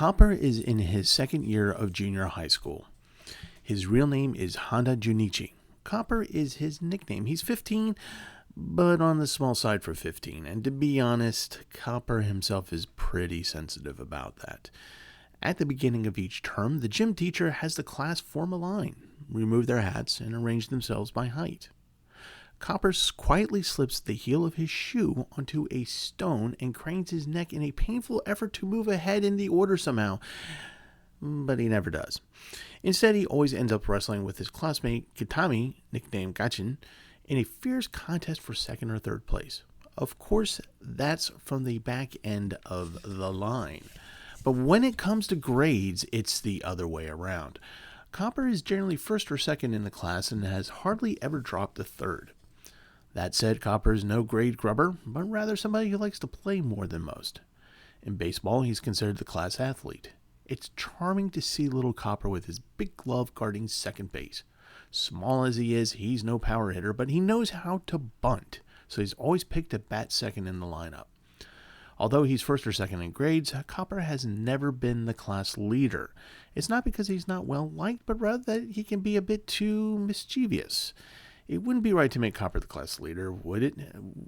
Copper is in his second year of junior high school. His real name is Honda Junichi. Copper is his nickname. He's 15, but on the small side for 15. And to be honest, Copper himself is pretty sensitive about that. At the beginning of each term, the gym teacher has the class form a line, remove their hats, and arrange themselves by height. Copper quietly slips the heel of his shoe onto a stone and cranes his neck in a painful effort to move ahead in the order somehow, but he never does. Instead, he always ends up wrestling with his classmate Kitami, nicknamed Gachin, in a fierce contest for second or third place. Of course, that's from the back end of the line. But when it comes to grades, it's the other way around. Copper is generally first or second in the class and has hardly ever dropped a third. That said, Copper is no grade grubber, but rather somebody who likes to play more than most. In baseball, he's considered the class athlete. It's charming to see little Copper with his big glove guarding second base. Small as he is, he's no power hitter, but he knows how to bunt, so he's always picked to bat second in the lineup. Although he's first or second in grades, Copper has never been the class leader. It's not because he's not well liked, but rather that he can be a bit too mischievous. It wouldn't be right to make Copper the class leader, would it?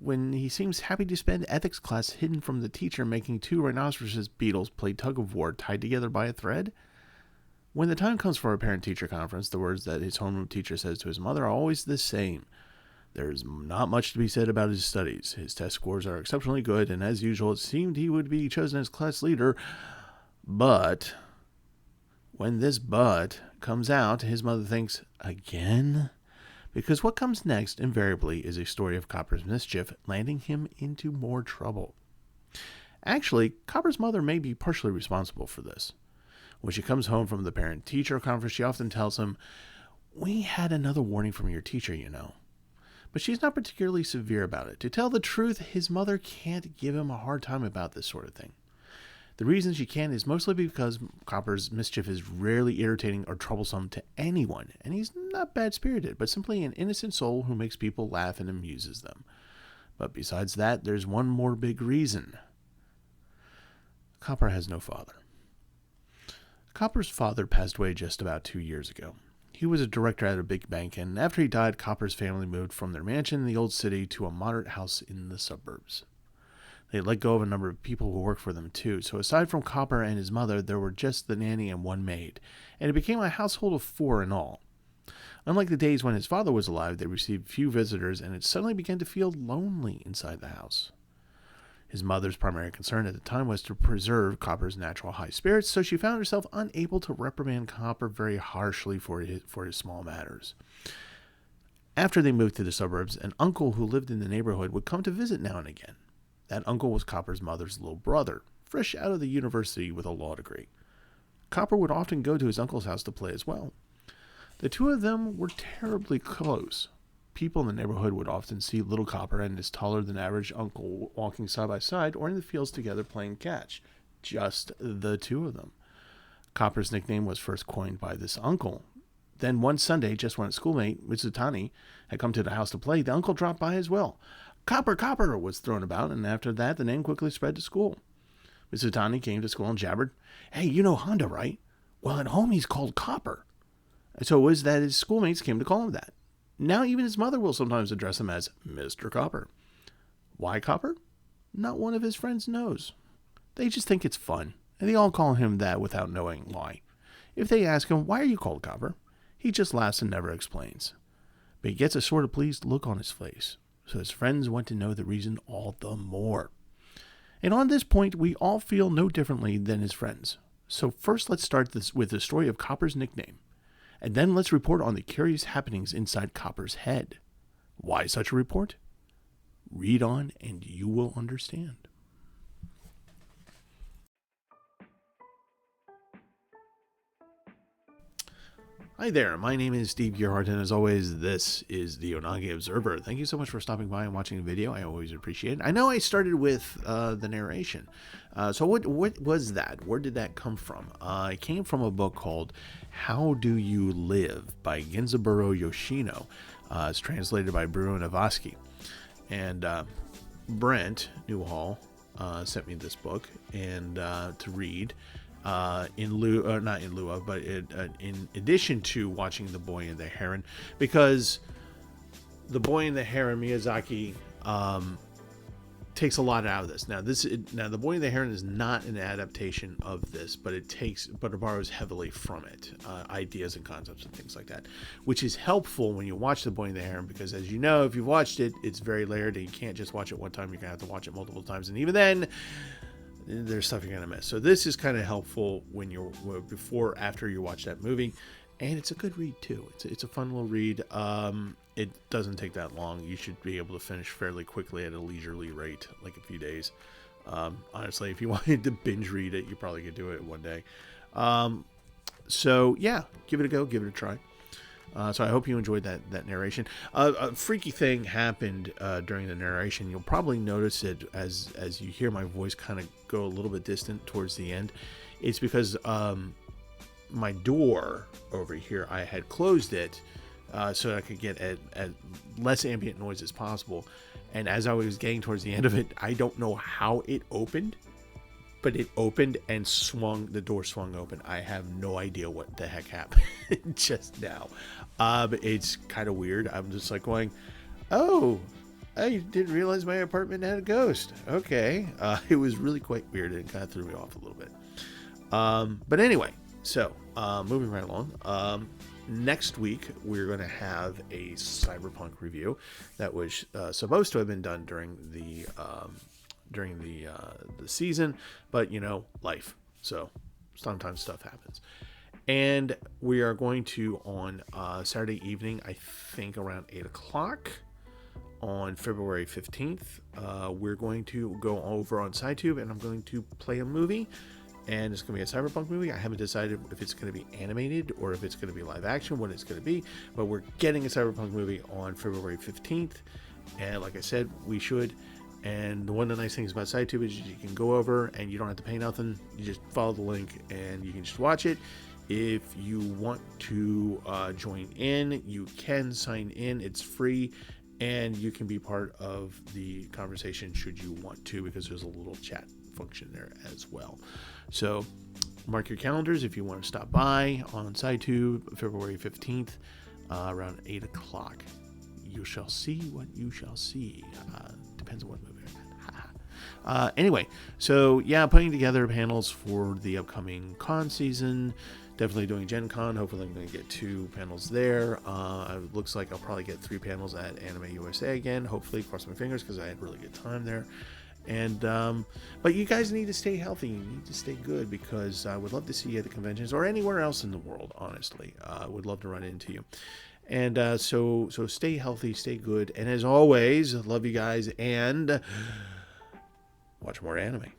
When he seems happy to spend ethics class hidden from the teacher making two rhinoceros beetles play tug of war tied together by a thread? When the time comes for a parent-teacher conference, the words that his homeroom teacher says to his mother are always the same. There's not much to be said about his studies. His test scores are exceptionally good, and as usual, it seemed he would be chosen as class leader. But when this but comes out, his mother thinks, again? Because what comes next, invariably, is a story of Copper's mischief, landing him into more trouble. Actually, Copper's mother may be partially responsible for this. When she comes home from the parent-teacher conference, she often tells him, "We had another warning from your teacher, you know." But she's not particularly severe about it. To tell the truth, his mother can't give him a hard time about this sort of thing. The reason she can't is mostly because Copper's mischief is rarely irritating or troublesome to anyone, and he's not bad-spirited, but simply an innocent soul who makes people laugh and amuses them. But besides that, there's one more big reason. Copper has no father. Copper's father passed away just about 2 years ago. He was a director at a big bank, and after he died, Copper's family moved from their mansion in the old city to a moderate house in the suburbs. They let go of a number of people who worked for them too, so aside from Copper and his mother, there were just the nanny and one maid, and it became a household of 4 in all. Unlike the days when his father was alive, they received few visitors, and it suddenly began to feel lonely inside the house. His mother's primary concern at the time was to preserve Copper's natural high spirits, so she found herself unable to reprimand Copper very harshly for his small matters. After they moved to the suburbs, an uncle who lived in the neighborhood would come to visit now and again. That uncle was Copper's mother's little brother, fresh out of the university with a law degree. Copper would often go to his uncle's house to play as well. The two of them were terribly close. People in the neighborhood would often see little Copper and his taller-than-average uncle walking side by side or in the fields together playing catch. Just the two of them. Copper's nickname was first coined by this uncle. Then one Sunday, just when a schoolmate, Mitsutani, had come to the house to play, the uncle dropped by as well. "Copper, Copper," was thrown about, and after that, the name quickly spread to school. Mitsutani came to school and jabbered, "Hey, you know Honda, right? Well, at home he's called Copper." And so it was that his schoolmates came to call him that. Now even his mother will sometimes address him as Mr. Copper. Why Copper? Not one of his friends knows. They just think it's fun, and they all call him that without knowing why. If they ask him, "Why are you called Copper?" he just laughs and never explains. But he gets a sort of pleased look on his face, so his friends want to know the reason all the more. And on this point, we all feel no differently than his friends. So first let's start this with the story of Copper's nickname. And then let's report on the curious happenings inside Copper's head. Why such a report? Read on and you will understand. Hi there, my name is Steve Gearhart, and as always, this is the Onagi Observer. Thank you so much for stopping by and watching the video. I always appreciate it. I know I started with the narration. So what was that? Where did that come from? It came from a book called How Do You Live by Genzaburo Yoshino. It's translated by Bruno Navasky. And Brent Newhall sent me this book and to read. not in lieu of, but in addition to watching The Boy and the Heron, because The Boy and the Heron, Miyazaki takes a lot out of this. Now The Boy and the Heron is not an adaptation of this, but it borrows heavily from it, ideas and concepts and things like that, which is helpful when you watch The Boy and the Heron, because as you know, if you've watched it, it's very layered and you can't just watch it one time. You're gonna have to watch it multiple times, and even then there's stuff you're gonna miss. So this is kind of helpful when you're after you watch that movie, and it's a good read too. It's a fun little read. It doesn't take that long. You should be able to finish fairly quickly at a leisurely rate, like a few days. Honestly, if you wanted to binge read it, you probably could do it in one day. So yeah, give it a go, give it a try. So I hope you enjoyed that narration. A freaky thing happened during the narration. You'll probably notice it as you hear my voice kind of go a little bit distant towards the end. It's because my door over here, I had closed it so I could get at less ambient noise as possible. And as I was getting towards the end of it, I don't know how it opened, but it opened and the door swung open. I have no idea what the heck happened just now. It's kind of weird. I'm just like going, oh, I didn't realize my apartment had a ghost. Okay. It was really quite weird, and it kind of threw me off a little bit. But anyway, so moving right along. Next week, we're going to have a Cyberpunk review that was supposed to have been done during the season, but life. So sometimes stuff happens. And we are going to, on Saturday evening, I think around 8 o'clock on February 15th, we're going to go over on SciTube, and I'm going to play a movie. And it's going to be a Cyberpunk movie. I haven't decided if it's going to be animated or if it's going to be live action, what it's going to be. But we're getting a Cyberpunk movie on February 15th. And like I said, we should. And one of the nice things about SciTube is you can go over and you don't have to pay nothing. You just follow the link and you can just watch it. If you want to join in, you can sign in. It's free. And you can be part of the conversation should you want to, because there's a little chat function there as well. So mark your calendars if you want to stop by on SciTube February 15th around 8 o'clock. You shall see what you shall see. Depends on what movie I'm in. Anyway, so yeah, putting together panels for the upcoming con season. Definitely doing Gen Con. Hopefully I'm going to get 2 panels there. It looks like I'll probably get 3 panels at Anime USA again. Hopefully, cross my fingers, because I had really good time there. And but you guys need to stay healthy. You need to stay good, because I would love to see you at the conventions or anywhere else in the world. Honestly, I would love to run into you. And so stay healthy, stay good, and as always, love you guys, and watch more anime.